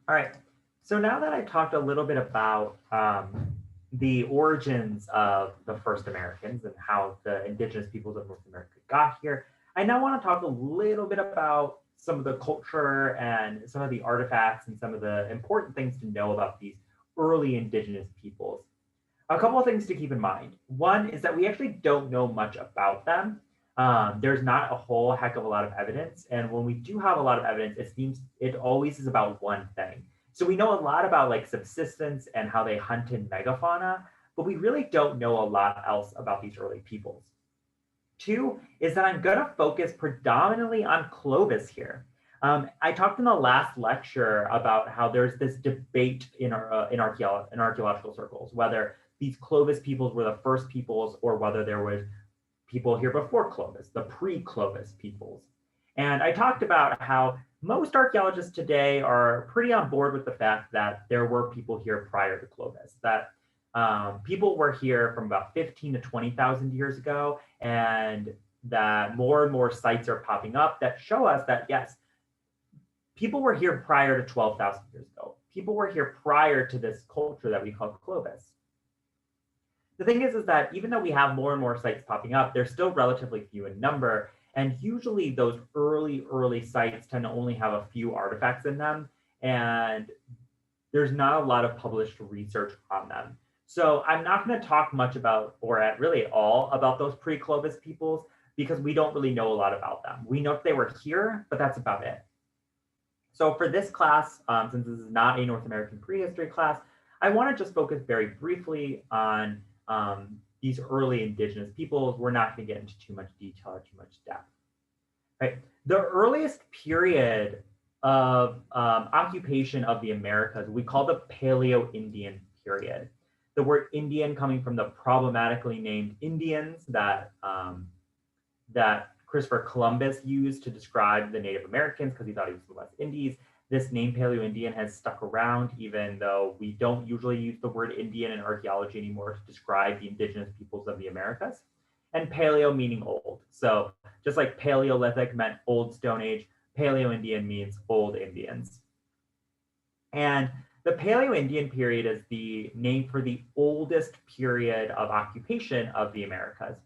All right. So now that I talked a little bit about the origins of the first Americans and how the indigenous peoples of North America got here, I now want to talk a little bit about some of the culture and some of the artifacts and some of the important things to know about these early indigenous peoples. A couple of things to keep in mind. One is that we actually don't know much about them. There's not a whole heck of a lot of evidence. And when we do have a lot of evidence, it seems it always is about one thing. So we know a lot about like subsistence and how they hunted megafauna, but we really don't know a lot else about these early peoples. Two is that I'm going to focus predominantly on Clovis here. I talked in the last lecture about how there's this debate in archaeological circles whether these Clovis peoples were the first peoples or whether there was people here before Clovis, the pre-Clovis peoples. And I talked about how most archaeologists today are pretty on board with the fact that there were people here prior to Clovis, that people were here from about 15 to 20,000 years ago, and that more and more sites are popping up that show us that, yes, people were here prior to 12,000 years ago. People were here prior to this culture that we call Clovis. The thing is that even though we have more and more sites popping up, they're still relatively few in number. And usually those early sites tend to only have a few artifacts in them. And there's not a lot of published research on them. So I'm not going to talk much about, or really at all, about those pre-Clovis peoples because we don't really know a lot about them. We know they were here, but that's about it. So for this class, since this is not a North American prehistory class, I want to just focus very briefly on these early indigenous peoples. We're not going to get into too much detail or too much depth. Right? The earliest period of occupation of the Americas we call the Paleoindian period. The word Indian coming from the problematically named Indians that Christopher Columbus used to describe the Native Americans because he thought he was from the West Indies. This name Paleo-Indian has stuck around, even though we don't usually use the word Indian in archaeology anymore to describe the indigenous peoples of the Americas. And Paleo meaning old. So just like Paleolithic meant old Stone Age, Paleo-Indian means old Indians. And the Paleo-Indian period is the name for the oldest period of occupation of the Americas.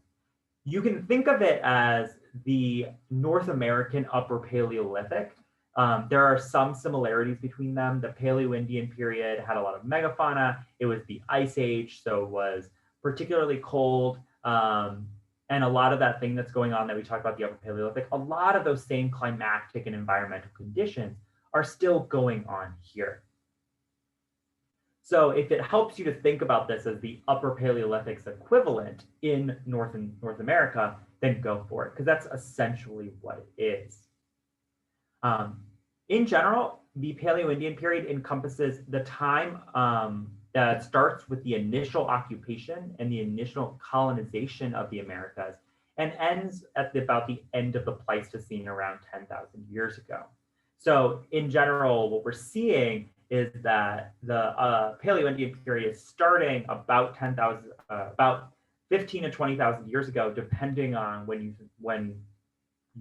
You can think of it as the North American Upper Paleolithic. There are some similarities between them. The Paleo-Indian period had a lot of megafauna. It was the Ice Age, so it was particularly cold. And a lot of that thing that's going on that we talked about the Upper Paleolithic, a lot of those same climatic and environmental conditions are still going on here. So if it helps you to think about this as the Upper Paleolithic's equivalent in North America, then go for it, because that's essentially what it is. In general, the Paleo-Indian period encompasses the time that starts with the initial occupation and the initial colonization of the Americas and ends at about the end of the Pleistocene around 10,000 years ago. So in general, what we're seeing is that the Paleo-Indian period is starting about 10,000, about 15 to 20,000 years ago, depending on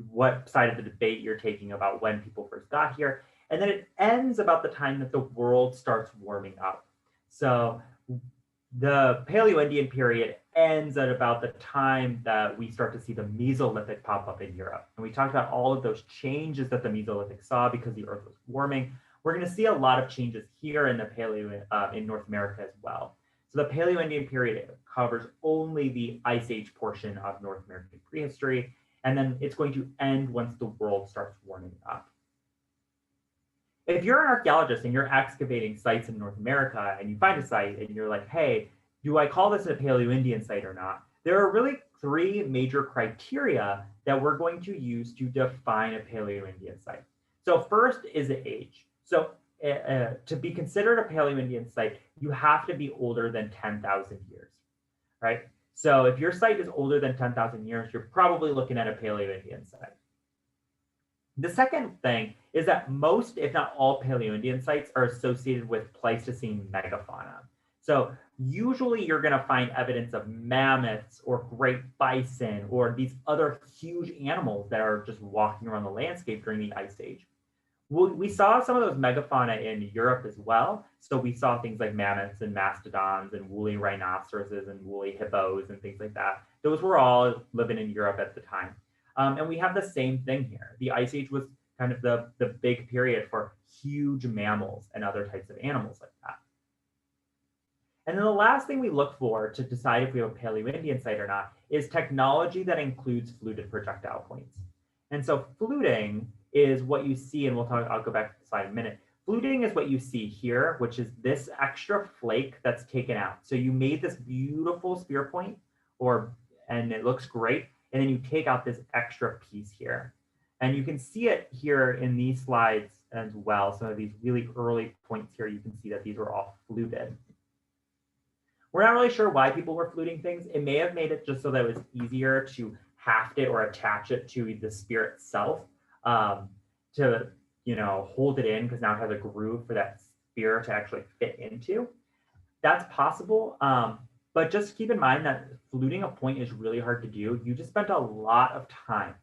what side of the debate you're taking about when people first got here. And then it ends about the time that the world starts warming up. So the Paleo-Indian period ends at about the time that we start to see the Mesolithic pop up in Europe. And we talked about all of those changes that the Mesolithic saw because the Earth was warming. We're going to see a lot of changes here in the in North America as well. So the Paleo-Indian period covers only the Ice Age portion of North American prehistory, and then it's going to end once the world starts warming up. If you're an archaeologist and you're excavating sites in North America and you find a site and you're like, hey, do I call this a Paleo-Indian site or not? There are really three major criteria that we're going to use to define a Paleo-Indian site. So first is the age. So to be considered a Paleo-Indian site, you have to be older than 10,000 years, right? So if your site is older than 10,000 years, you're probably looking at a Paleo-Indian site. The second thing is that most, if not all, Paleo-Indian sites are associated with Pleistocene megafauna. So usually you're going to find evidence of mammoths or great bison or these other huge animals that are just walking around the landscape during the Ice Age. We saw some of those megafauna in Europe as well. So we saw things like mammoths and mastodons and woolly rhinoceroses and woolly hippos and things like that. Those were all living in Europe at the time. And we have the same thing here. The Ice Age was kind of the big period for huge mammals and other types of animals like that. And then the last thing we look for to decide if we have a Paleoindian site or not is technology that includes fluted projectile points. And so fluting is what you see, and I'll go back to the slide in a minute. Fluting is what you see here, which is this extra flake that's taken out. So you made this beautiful spear point, and it looks great, and then you take out this extra piece here. And you can see it here in these slides as well. Some of these really early points here, you can see that these were all fluted. We're not really sure why people were fluting things. It may have made it just so that it was easier to haft it or attach it to the spear itself to, hold it in, because now it has a groove for that spear to actually fit into. That's possible, but just keep in mind that fluting a point is really hard to do. You just spent a lot of time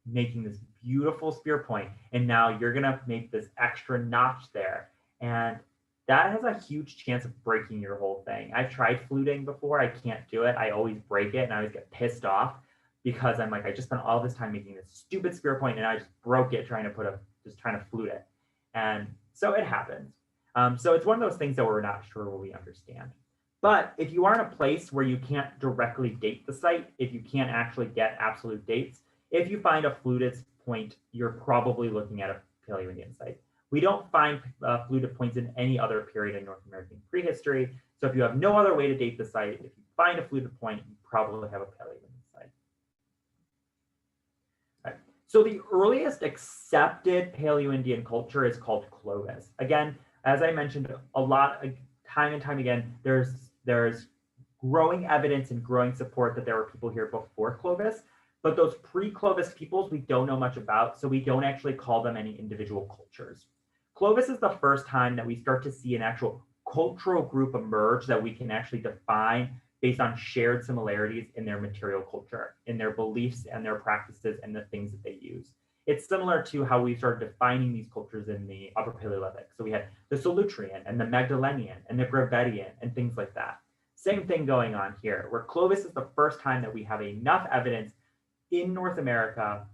making this beautiful spear point, and now you're gonna make this extra notch there. And that has a huge chance of breaking your whole thing. I've tried fluting before. I can't do it. I always break it, and I always get pissed off because I'm like, I just spent all this time making this stupid spear point, and I just broke it trying to flute it. And so it happens. So it's one of those things that we're not sure we understand. But if you are in a place where you can't directly date the site, if you can't actually get absolute dates, if you find a fluted point, you're probably looking at a Paleoindian site. We don't find fluted points in any other period in North American prehistory. So if you have no other way to date the site, if you find a fluted point, you probably have a Paleoindian site. All right. So the earliest accepted Paleoindian culture is called Clovis. Again, as I mentioned a lot, time and time again, there's growing evidence and growing support that there were people here before Clovis. But those pre-Clovis peoples we don't know much about, so we don't actually call them any individual cultures. Clovis is the first time that we start to see an actual cultural group emerge that we can actually define based on shared similarities in their material culture, in their beliefs and their practices and the things that they use. It's similar to how we started defining these cultures in the Upper Paleolithic. So we had the Solutrean and the Magdalenian and the Gravettian and things like that. Same thing going on here, where Clovis is the first time that we have enough evidence in North America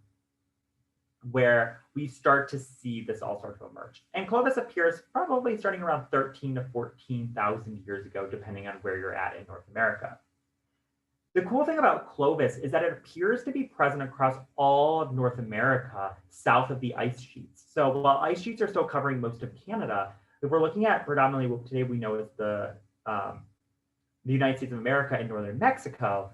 where we start to see this all start to emerge. And Clovis appears probably starting around 13 to 14,000 years ago, depending on where you're at in North America. The cool thing about Clovis is that it appears to be present across all of North America south of the ice sheets. So while ice sheets are still covering most of Canada, if we're looking at predominantly what today we know as the United States of America and northern Mexico,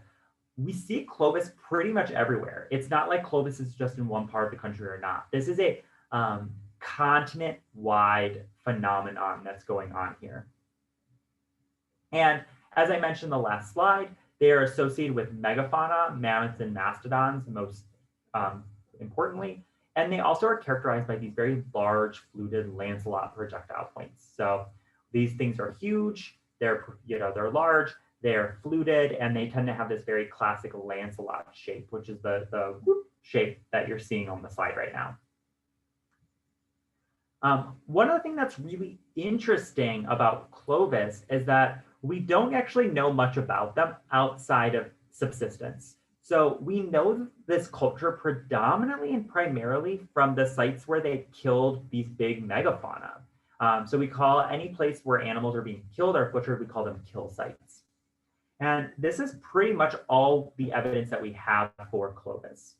we see Clovis pretty much everywhere. It's not like Clovis is just in one part of the country or not. This is a continent-wide phenomenon that's going on here. And as I mentioned in the last slide, they are associated with megafauna, mammoths and mastodons, most importantly. And they also are characterized by these very large fluted lanceolate projectile points. So these things are huge, they're large, they're fluted, and they tend to have this very classic lanceolate shape, which is the shape that you're seeing on the slide right now. One other thing that's really interesting about Clovis is that we don't actually know much about them outside of subsistence. So we know this culture predominantly and primarily from the sites where they killed these big megafauna. So we call any place where animals are being killed or butchered, we call them kill sites. And this is pretty much all the evidence that we have for Clovis.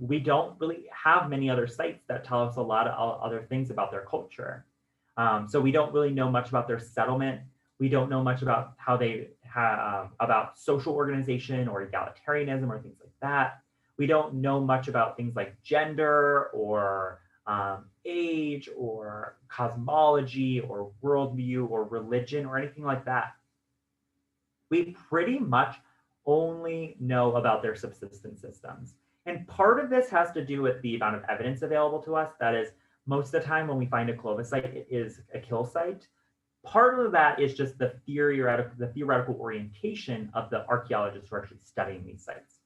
We don't really have many other sites that tell us a lot of other things about their culture. So we don't really know much about their settlement. We don't know much about how they about social organization or egalitarianism or things like that. We don't know much about things like gender or age or cosmology or worldview or religion or anything like that. We pretty much only know about their subsistence systems. And part of this has to do with the amount of evidence available to us. That is, most of the time when we find a Clovis site, it is a kill site. Part of that is just the theoretical orientation of the archaeologists who are actually studying these sites.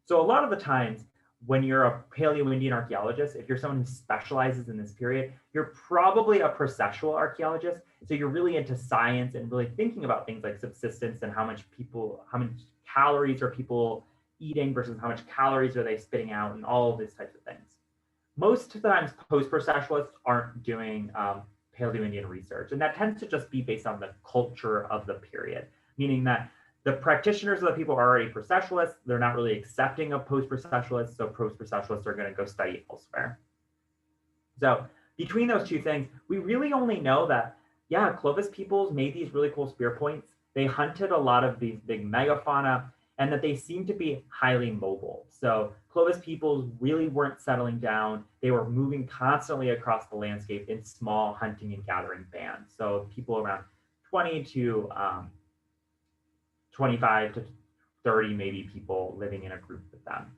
So a lot of the times, when you're a Paleoindian archaeologist, if you're someone who specializes in this period, you're probably a processual archaeologist. So you're really into science and really thinking about things like subsistence and how much calories are people eating versus how much calories are they spitting out and all of these types of things. Most of the times, post-processualists aren't doing Paleoindian research, and that tends to just be based on the culture of the period, meaning that the practitioners of the people are already processualists. They're not really accepting of post-processualists, so post-processualists are going to go study elsewhere. So between those two things, we really only know that, yeah, Clovis peoples made these really cool spear points. They hunted a lot of these big megafauna, and that they seem to be highly mobile. So Clovis peoples really weren't settling down. They were moving constantly across the landscape in small hunting and gathering bands. So people around 20 to 25 to 30 maybe people living in a group with them.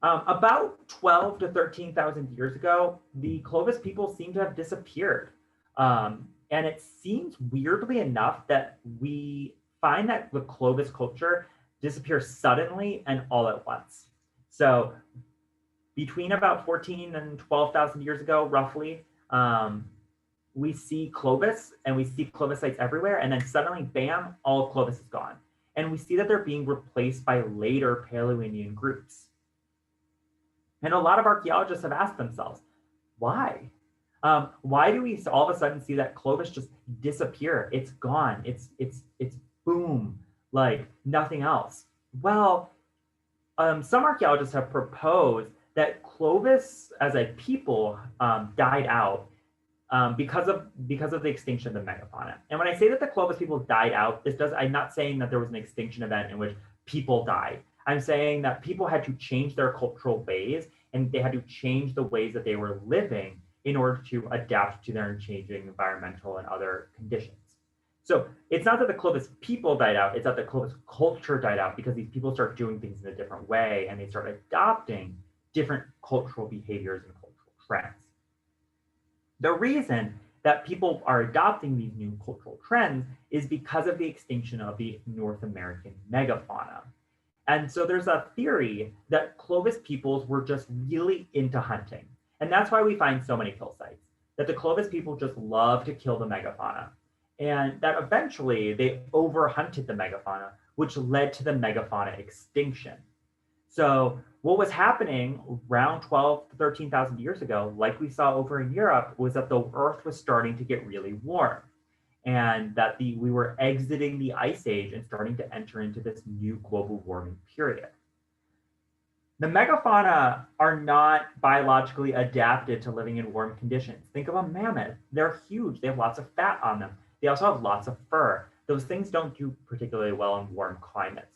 About 12 to 13,000 years ago, the Clovis people seem to have disappeared. And it seems weirdly enough that we find that the Clovis culture disappears suddenly and all at once. So between about 14 and 12,000 years ago, roughly, we see Clovis and we see Clovis sites everywhere. And then suddenly, bam, all of Clovis is gone. And we see that they're being replaced by later Paleoindian groups. And a lot of archaeologists have asked themselves, why? Why do we all of a sudden see that Clovis just disappear? It's gone. It's boom, like nothing else. Well, some archaeologists have proposed that Clovis as a people died out because of the extinction of the megafauna. And when I say that the Clovis people died out, I'm not saying that there was an extinction event in which people died. I'm saying that people had to change their cultural ways and they had to change the ways that they were living in order to adapt to their changing environmental and other conditions. So it's not that the Clovis people died out, it's that the Clovis culture died out because these people start doing things in a different way and they start adopting different cultural behaviors and cultural trends. The reason that people are adopting these new cultural trends is because of the extinction of the North American megafauna. And so there's a theory that Clovis peoples were just really into hunting. And that's why we find so many kill sites, that the Clovis people just love to kill the megafauna. And that eventually they overhunted the megafauna, which led to the megafauna extinction. So what was happening around 12 to 13,000 years ago, like we saw over in Europe, was that the Earth was starting to get really warm and that we were exiting the ice age and starting to enter into this new global warming period. The megafauna are not biologically adapted to living in warm conditions. Think of a mammoth. They're huge. They have lots of fat on them. They also have lots of fur. Those things don't do particularly well in warm climates.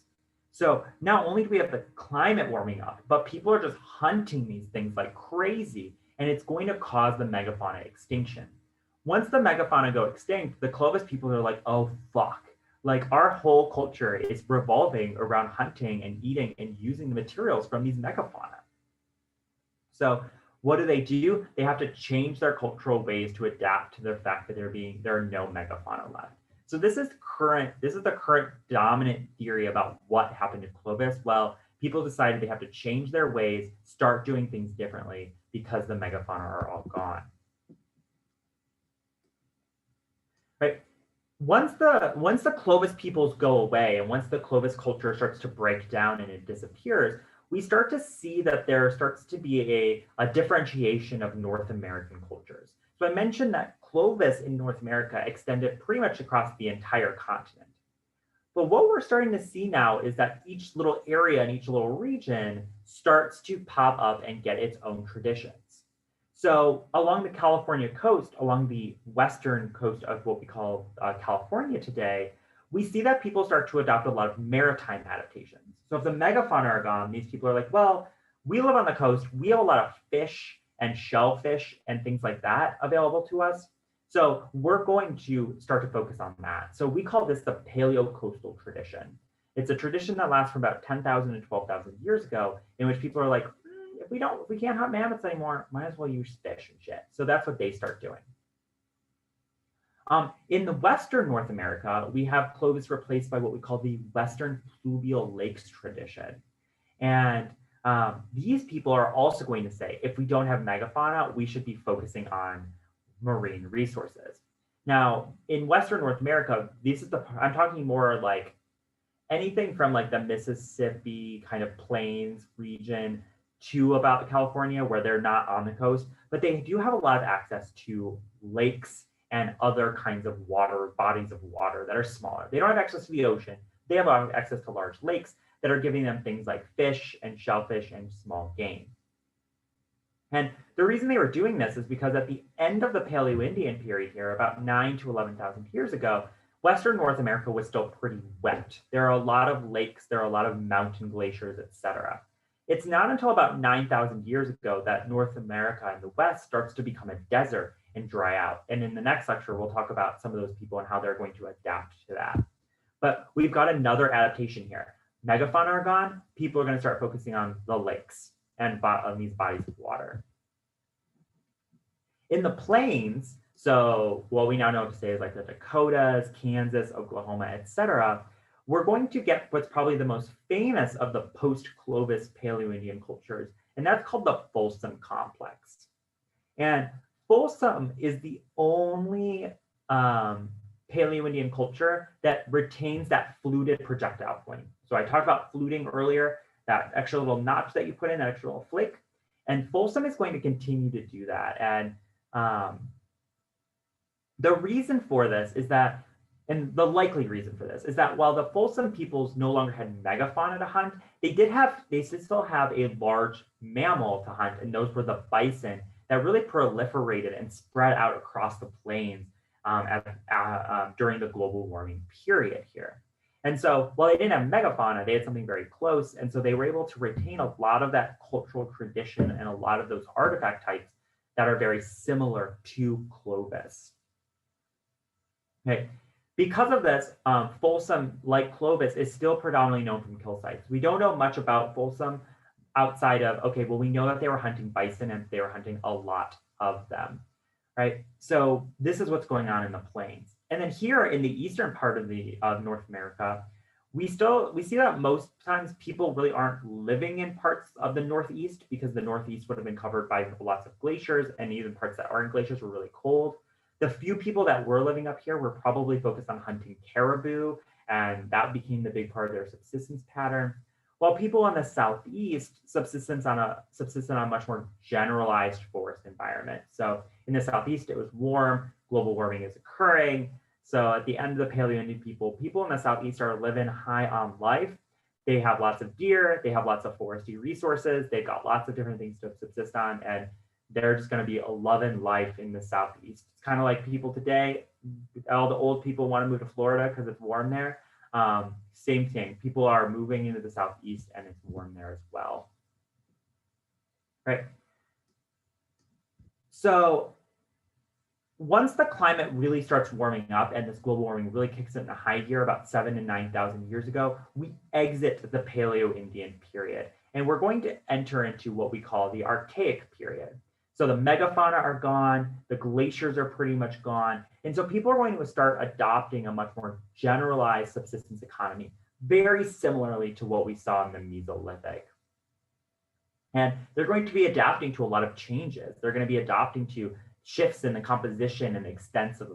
So not only do we have the climate warming up, but people are just hunting these things like crazy, and it's going to cause the megafauna extinction. Once the megafauna go extinct, the Clovis people are like, oh, fuck. Like our whole culture is revolving around hunting and eating and using the materials from these megafauna. So what do? They have to change their cultural ways to adapt to the fact that there are no megafauna left. So this is the current dominant theory about what happened to Clovis. Well, people decided they have to change their ways, start doing things differently because the megafauna are all gone. Right? Once the Clovis peoples go away and once the Clovis culture starts to break down and it disappears, we start to see that there starts to be a differentiation of North American cultures. So I mentioned that Clovis in North America extended pretty much across the entire continent. But what we're starting to see now is that each little area and each little region starts to pop up and get its own traditions. So along the California coast, along the western coast of what we call California today, we see that people start to adopt a lot of maritime adaptations. So if the megafauna are gone, these people are like, well, we live on the coast, we have a lot of fish and shellfish and things like that available to us. So we're going to start to focus on that. So we call this the Paleocoastal tradition. It's a tradition that lasts from about 10,000 to 12,000 years ago, in which people are like, if we can't hunt mammoths anymore, might as well use fish and shit. So that's what they start doing. In the Western North America, we have Clovis replaced by what we call the Western Fluvial Lakes tradition. And these people are also going to say, if we don't have megafauna, we should be focusing on marine resources. Now, in Western North America, I'm talking more like anything from like the Mississippi kind of plains region to about California, where they're not on the coast, but they do have a lot of access to lakes and other kinds of water, bodies of water that are smaller. They don't have access to the ocean. They have access to large lakes that are giving them things like fish and shellfish and small game. And the reason they were doing this is because at the end of the Paleoindian period here, about 9 to 11,000 years ago, Western North America was still pretty wet. There are a lot of lakes, there are a lot of mountain glaciers, etc. It's not until about 9,000 years ago that North America in the West starts to become a desert and dry out. And in the next lecture, we'll talk about some of those people and how they're going to adapt to that. But we've got another adaptation here. Megafauna are gone, people are going to start focusing on the lakes and on these bodies of water. In the plains, so what we now know to say is like the Dakotas, Kansas, Oklahoma, etc., we're going to get what's probably the most famous of the post-Clovis Paleoindian cultures, and that's called the Folsom Complex. And Folsom is the only Paleoindian culture that retains that fluted projectile point. So I talked about fluting earlier, that extra little notch that you put in, that extra little flake, and Folsom is going to continue to do that. And the reason for this is that, and the likely reason for this is that while the Folsom peoples no longer had megafauna to hunt, they did still have a large mammal to hunt, and those were the bison that really proliferated and spread out across the plains during the global warming period here. And so while they didn't have megafauna, they had something very close, and so they were able to retain a lot of that cultural tradition and a lot of those artifact types that are very similar to Clovis. Okay. Because of this, Folsom, like Clovis, is still predominantly known from kill sites. We don't know much about Folsom outside of, okay, well, we know that they were hunting bison and they were hunting a lot of them, right? So this is what's going on in the plains. And then here in the eastern part of North America, we see that most times people really aren't living in parts of the Northeast because the Northeast would have been covered by lots of glaciers, and even parts that aren't glaciers were really cold. The few people that were living up here were probably focused on hunting caribou, and that became the big part of their subsistence pattern. While people in the Southeast subsisted on a much more generalized forest environment. So in the Southeast, it was warm, global warming is occurring. So at the end of the Paleoindian people in the Southeast are living high on life. They have lots of deer, they have lots of foresty resources, they've got lots of different things to subsist on, and they're just going to be loving life in the Southeast. It's kind of like people today, all the old people want to move to Florida because it's warm there. Same thing, people are moving into the Southeast and it's warm there as well. Right. So once the climate really starts warming up and this global warming really kicks into high gear about 7,000 to 9,000 years ago, we exit the Paleo-Indian period. And we're going to enter into what we call the Archaic period. So the megafauna are gone, the glaciers are pretty much gone. And so people are going to start adopting a much more generalized subsistence economy, very similarly to what we saw in the Mesolithic. And they're going to be adapting to a lot of changes. They're going to be adapting to shifts in the composition and extent of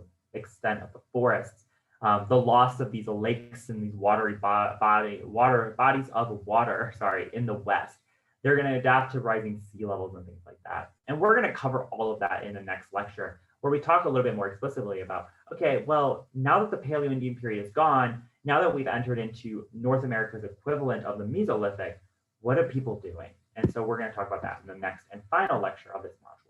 the forests, the loss of these lakes and these bodies of water, in the West. They're going to adapt to rising sea levels and things like that. And we're going to cover all of that in the next lecture, where we talk a little bit more explicitly about, okay, well, now that the Paleoindian period is gone, now that we've entered into North America's equivalent of the Mesolithic, what are people doing? And so we're going to talk about that in the next and final lecture of this module.